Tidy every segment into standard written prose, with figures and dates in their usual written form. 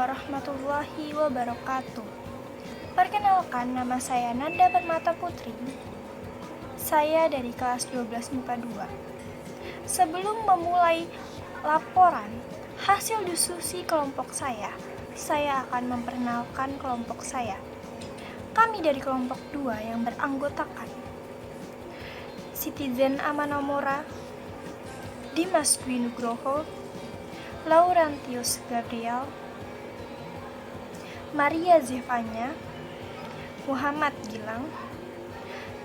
warahmatullahi wabarakatuh. Perkenalkan, nama saya Nanda Permata Putri. Saya dari kelas 12 MIPA 2. Sebelum memulai laporan hasil diskusi kelompok saya akan memperkenalkan kelompok saya. Kami dari kelompok 2 yang beranggotakan Citizen Amanomora, Dimas Dwi Nugroho, Laurantius Gabriel, Maria Zevanya, Muhammad Gilang,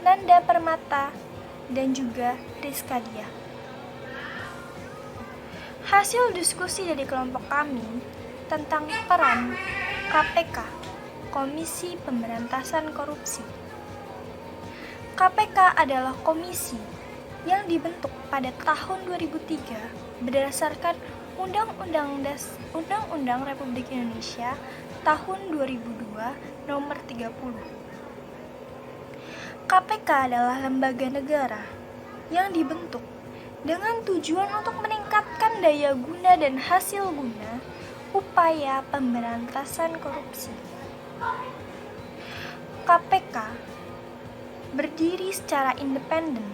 Nanda Permata, dan juga Rizka Dia. Hasil diskusi dari kelompok kami tentang peran KPK, Komisi Pemberantasan Korupsi. KPK adalah komisi yang dibentuk pada tahun 2003 berdasarkan Undang-Undang Republik Indonesia tahun 2002 nomor 30. KPK adalah lembaga negara yang dibentuk dengan tujuan untuk meningkatkan daya guna dan hasil guna upaya pemberantasan korupsi. KPK berdiri secara independen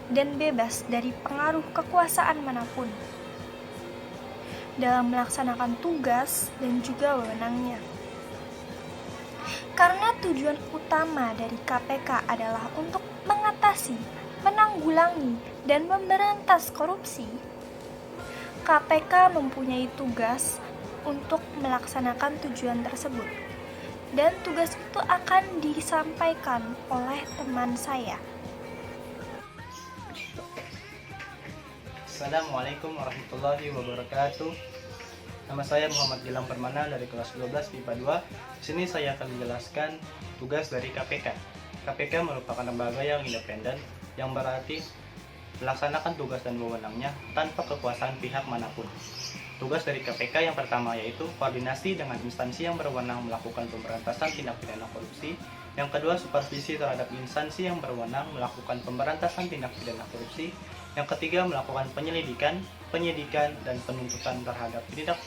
dan bebas dari pengaruh kekuasaan manapun dalam melaksanakan tugas dan juga wewenangnya. Karena tujuan utama dari KPK adalah untuk mengatasi, menanggulangi, dan memberantas korupsi, KPK mempunyai tugas untuk melaksanakan tujuan tersebut. Dan tugas itu akan disampaikan oleh teman saya. Assalamualaikum warahmatullahi wabarakatuh. Nama saya Muhammad Gilang Permana dari kelas 12 MIPA 2. Di sini saya akan menjelaskan tugas dari KPK. KPK merupakan lembaga yang independen yang berarti melaksanakan tugas dan wewenangnya tanpa kekuasaan pihak manapun. Tugas dari KPK yang pertama yaitu koordinasi dengan instansi yang berwenang melakukan pemberantasan tindak pidana korupsi. Yang kedua, supervisi terhadap instansi yang berwenang melakukan pemberantasan tindak pidana korupsi. Yang ketiga, melakukan penyelidikan, penyidikan, dan penuntutan terhadap tindak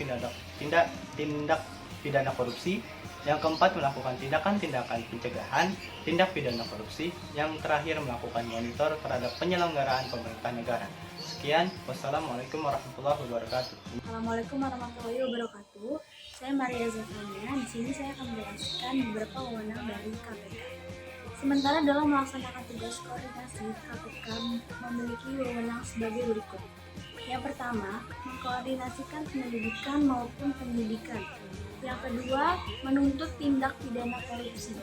pidana korupsi. Yang keempat, melakukan tindakan-tindakan pencegahan tindak pidana korupsi. Yang terakhir, melakukan monitor terhadap penyelenggaraan pemerintah negara. Sekian, wassalamualaikum warahmatullahi wabarakatuh. Assalamualaikum warahmatullahi wabarakatuh. Saya Maria Zevanya. Di sini saya akan menjelaskan beberapa wewenang dari KPK. Sementara dalam melaksanakan tugas koordinasi, KPK memiliki wewenang sebagai berikut. Yang pertama, mengkoordinasikan penyelidikan maupun penyidikan. Yang kedua, menuntut tindak pidana korupsi.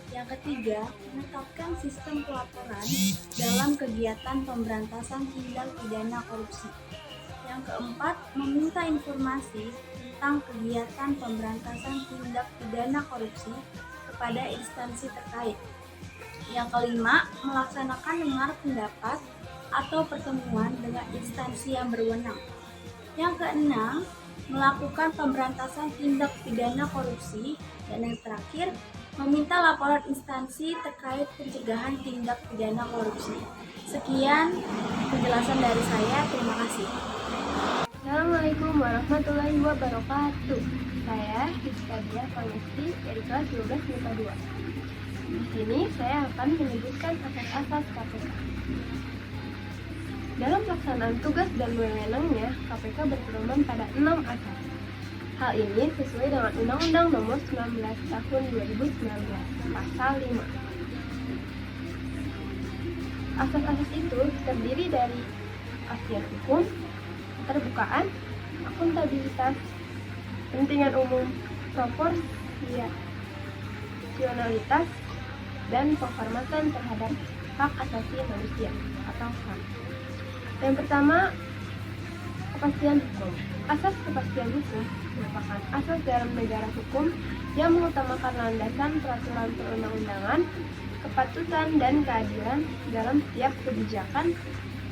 Yang ketiga, menetapkan sistem pelaporan dalam kegiatan pemberantasan tindak pidana korupsi. Yang keempat, meminta informasi tentang kegiatan pemberantasan tindak pidana korupsi kepada instansi terkait. Yang kelima, melaksanakan dengar pendapat atau pertemuan dengan instansi yang berwenang. Yang keenam, melakukan pemberantasan tindak pidana korupsi. Dan yang terakhir, meminta laporan instansi terkait pencegahan tindak pidana korupsi. Sekian penjelasan dari saya, terima kasih. Assalamualaikum warahmatullahi wabarakatuh. Saya Rizka Dia Pangestu dari kelas 12 MIPA 2. Di sini saya akan menyebutkan asas-asas KPK. Dalam pelaksanaan tugas dan wewenangnya, KPK berpedoman pada 6 asas. Hal ini sesuai dengan Undang-Undang Nomor 19 Tahun 2019, Pasal 5. Asas-asas itu terdiri dari kepastian hukum, keterbukaan, akuntabilitas, kepentingan umum, proporsionalitas, dan penghormatan terhadap hak asasi manusia atau HAM. Yang pertama, kepastian hukum. Asas kepastian hukum merupakan asas dalam negara hukum yang mengutamakan landasan peraturan perundang-undangan, kepatutan, dan keadilan dalam setiap kebijakan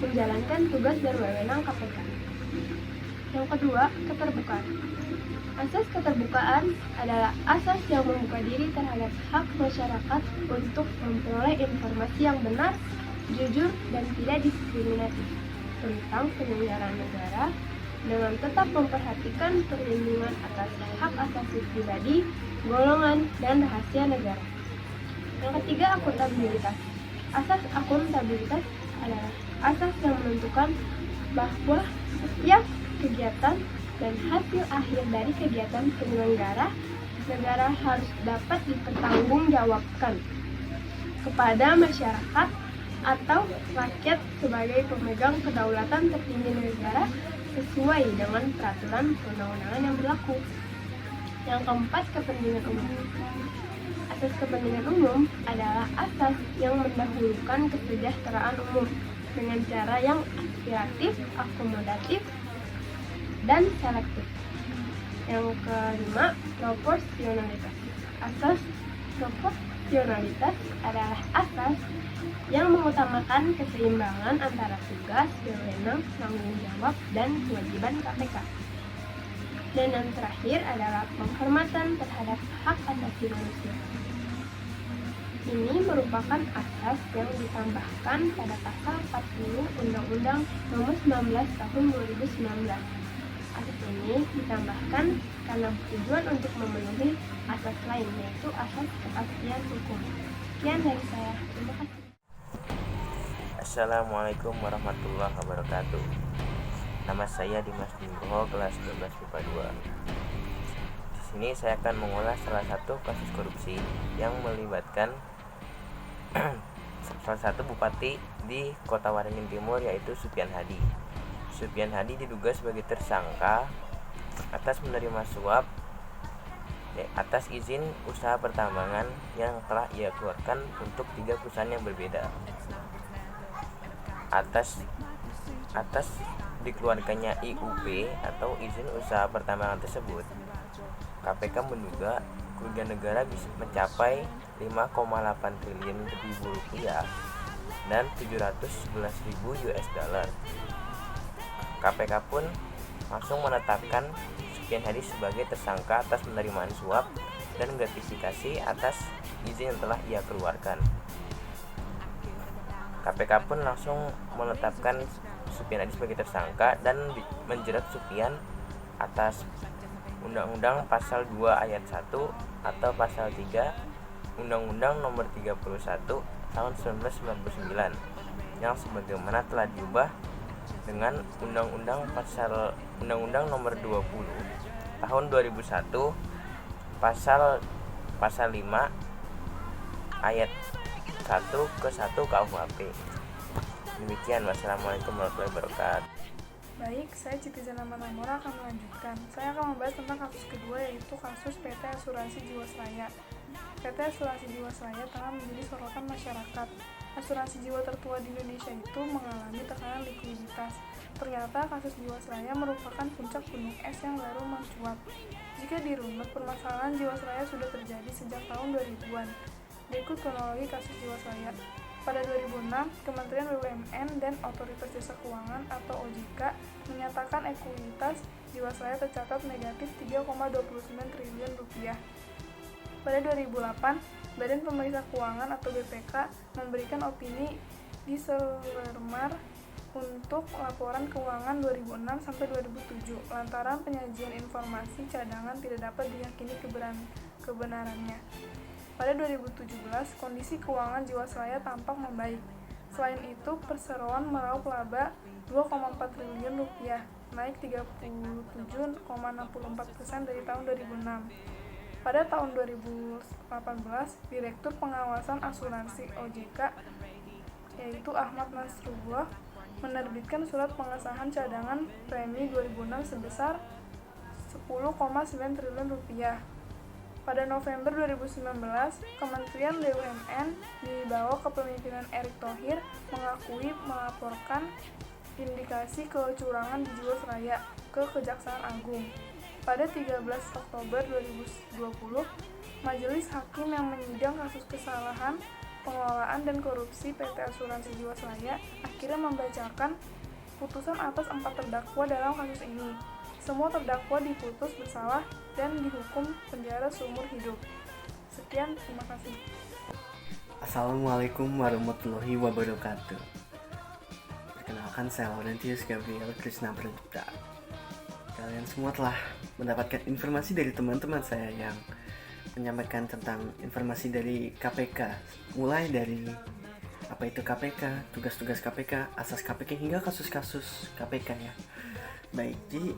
menjalankan tugas dan wewenang KPK. Yang kedua, keterbukaan. Asas keterbukaan adalah asas yang membuka diri terhadap hak masyarakat untuk memperoleh informasi yang benar, jujur, dan tidak diskriminatif tentang penyelenggaraan negara, dengan tetap memperhatikan perlindungan atas hak asasi pribadi, golongan, dan rahasia negara. Yang ketiga, akuntabilitas. Asas akuntabilitas adalah asas yang menentukan bahwa setiap kegiatan dan hasil akhir dari kegiatan penyelenggara negara harus dapat dipertanggungjawabkan kepada masyarakat atau rakyat sebagai pemegang kedaulatan tertinggi negara sesuai dengan peraturan perundang-undangan yang berlaku. Yang keempat, kepentingan umum. Asas kepentingan umum adalah asas yang mendahulukan kesejahteraan umum dengan cara yang aspiratif, akomodatif, dan selektif. Yang kelima, proporsionalitas. Asas proporsionalitas adalah asas yang mengutamakan keseimbangan antara tugas, wewenang, tanggung jawab, dan kewajiban KPK. Dan yang terakhir adalah penghormatan terhadap hak asasi manusia. Ini merupakan asas yang ditambahkan pada pasal 40 Undang-Undang Nomor 19 Tahun 2019. Asas ini ditambahkan karena bertujuan untuk memenuhi asas lain, yaitu asas kepastian hukum. Sekian dari saya. Terima kasih. Assalamualaikum warahmatullahi wabarakatuh. Nama saya Dimas Nugroho, kelas 12 IPA 2. Di sini saya akan mengulas salah satu kasus korupsi yang melibatkan salah satu bupati di Kota Waringin Timur, yaitu Supian Hadi. Supian Hadi diduga sebagai tersangka atas menerima suap atas izin usaha pertambangan yang telah ia keluarkan untuk 3 perusahaan yang berbeda. Atas dikeluarkannya IUP atau izin usaha pertambangan tersebut, KPK menduga kerugian negara bisa mencapai 5,8 triliun rupiah dan 711.000 US dollar. KPK pun langsung menetapkan Supian Hadi sebagai tersangka atas penerimaan suap dan gratifikasi atas izin yang telah ia keluarkan. KPK pun langsung menetapkan Supian Hadi sebagai tersangka dan menjerat Supian atas Undang-Undang Pasal 2 Ayat 1 atau Pasal 3 Undang-Undang Nomor 31 Tahun 1999 yang sebagaimana telah diubah dengan Undang-Undang Nomor 20 Tahun 2001 Pasal 5 Ayat 1 ke 1 KUHP. Demikian, wassalamualaikum warahmatullahi wabarakatuh. Baik, saya Siti Zana Manamora akan melanjutkan. Saya akan membahas tentang kasus kedua, yaitu kasus PT Asuransi Jiwasraya. PT Asuransi Jiwasraya tengah menjadi sorotan masyarakat. Asuransi jiwa tertua di Indonesia itu mengalami tekanan likuiditas. Ternyata kasus Jiwasraya merupakan puncak gunung es yang baru mencuat. Jika dirunut, permasalahan Jiwasraya sudah terjadi sejak tahun 2000-an. Berikut kronologi kasus Jiwasraya. Pada 2006, Kementerian BUMN dan Otoritas Jasa Keuangan atau OJK menyatakan ekuitas Jiwasraya tercatat negatif 3,29 triliun rupiah. Pada 2008, Badan Pemeriksa Keuangan atau BPK memberikan opini di Selermar untuk laporan keuangan 2006 sampai 2007 lantaran penyajian informasi cadangan tidak dapat diyakini kebenarannya. Pada 2017, kondisi keuangan Jiwasraya tampak membaik. Selain itu, perseroan meraup laba 2,4 triliun rupiah, naik 37,64% dari tahun 2006. Pada tahun 2018, Direktur Pengawasan Asuransi OJK, yaitu Ahmad Nasrullah, menerbitkan surat pengesahan cadangan premi 2006 sebesar 10,9 triliun rupiah. Pada November 2019, Kementerian BUMN di bawah kepemimpinan Erick Thohir mengakui melaporkan indikasi kecurangan di Jiwasraya ke Kejaksaan Agung. Pada 13 Oktober 2020, Majelis Hakim yang menyidang kasus kesalahan pengelolaan dan korupsi PT Asuransi Jiwasraya akhirnya membacakan putusan atas 4 terdakwa dalam kasus ini. Semua terdakwa diputus bersalah dan dihukum penjara seumur hidup. Sekian, terima kasih. Assalamualaikum warahmatullahi wabarakatuh. Perkenalkan, saya Laurentius Gabriel Krishna Pradipta. kalian semua telah mendapatkan informasi dari teman-teman saya yang menyampaikan tentang informasi dari KPK, mulai dari apa itu KPK, tugas-tugas KPK, asas KPK hingga kasus-kasus KPK ya. Baik, jadi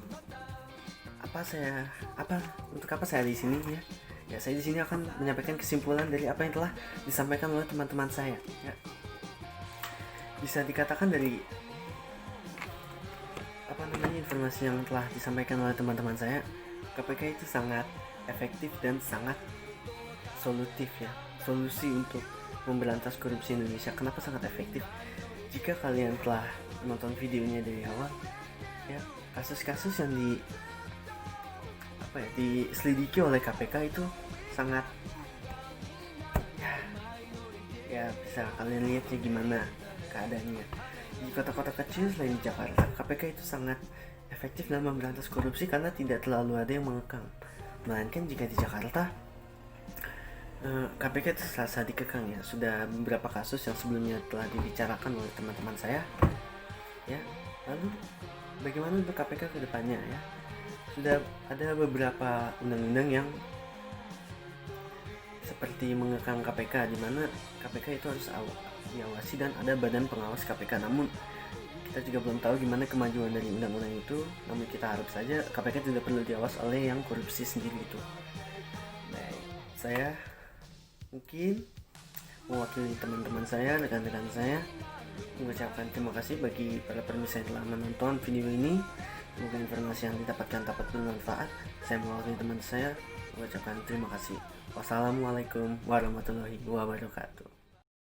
untuk apa saya di sini ya? Ya, saya di sini akan menyampaikan kesimpulan dari apa yang telah disampaikan oleh teman-teman saya. Ya. Bisa dikatakan dari informasi yang telah disampaikan oleh teman-teman saya, KPK itu sangat efektif dan sangat solutif ya. Solusi untuk memberantas korupsi Indonesia. Kenapa sangat efektif? Jika kalian telah menonton videonya dari awal, ya, kasus-kasus yang diselidiki oleh KPK itu sangat ya bisa kalian lihat ya gimana keadaannya di kota-kota kecil selain di Jakarta. KPK itu sangat efektif dalam memberantas korupsi karena tidak terlalu ada yang mengekang, melainkan jika di Jakarta KPK itu selasa dikekang ya. Sudah beberapa kasus yang sebelumnya telah dibicarakan oleh teman-teman saya ya. Lalu bagaimana untuk KPK ke depannya ya? Sudah ada beberapa undang-undang yang seperti mengekang KPK, di mana KPK itu harus diawasi dan ada badan pengawas KPK. Namun kita juga belum tahu gimana kemajuan dari undang-undang itu. Namun kita harap saja KPK tidak perlu diawas oleh yang korupsi sendiri itu. Baik, saya mungkin mewakili teman-teman saya, rekan-rekan saya, mengucapkan terima kasih bagi para pemirsa yang telah menonton video ini. Semoga informasi yang didapatkan dapat bermanfaat. Saya mewakili teman saya mengucapkan terima kasih. Wassalamualaikum warahmatullahi wabarakatuh.